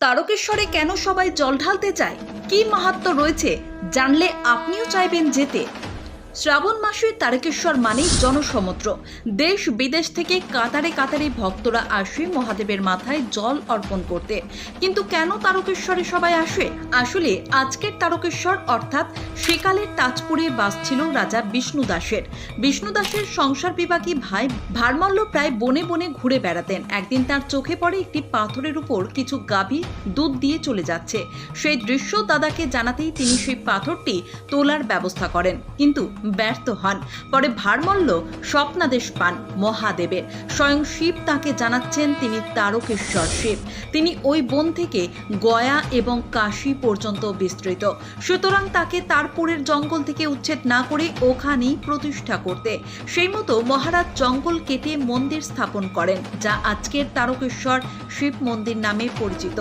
তারকেশ্বরে কেন সবাই জল ঢালতে চায়, কি মাহাত্ম্য রয়েছে জানলে আপনিও চাইবেন যেতে। শ্রাবণ মাসে তারকেশ্বর মানেই জনসমুদ্র। দেশ বিদেশ থেকে কাতারে কাতারে ভক্তরা আসে মহাদেবের মাথায় জল অর্পণ করতে। কিন্তু কেন তারকেশ্বরে সবাই আসে? আসলে আজকের তারকেশ্বর অর্থাৎ সেকালের তাজপুরে বাস ছিল রাজা বিষ্ণু দাসের। বিষ্ণু দাসের সংসার বিভাগী ভাই ভারমল্ল প্রায় বনে বনে ঘুরে বেড়াতেন। একদিন তার চোখে পড়ে একটি পাথরের উপর কিছু গাভী দুধ দিয়ে চলে যাচ্ছে। সেই দৃশ্য দাদাকে জানাতেই তিনি সেই পাথরটি তোলার ব্যবস্থা করেন, কিন্তু ব্যর্থ হন। পরে ভারমল্ল স্বপ্নাদেশ পান মহাদেবের। স্বয়ং শিব তাকে জানাচ্ছেন তিনি তারকেশ্বর শিব। তিনি ওই বন থেকে গয়া এবং কাশী পর্যন্ত বিস্তৃত। সুতরাং তাকে তারপুরের জঙ্গল থেকে উচ্ছেদ না করে ওখানেই প্রতিষ্ঠা করতে সেই মতো মহারাজ জঙ্গল কেটে মন্দির স্থাপন করেন, যা আজকের তারকেশ্বর শিব মন্দির নামে পরিচিত।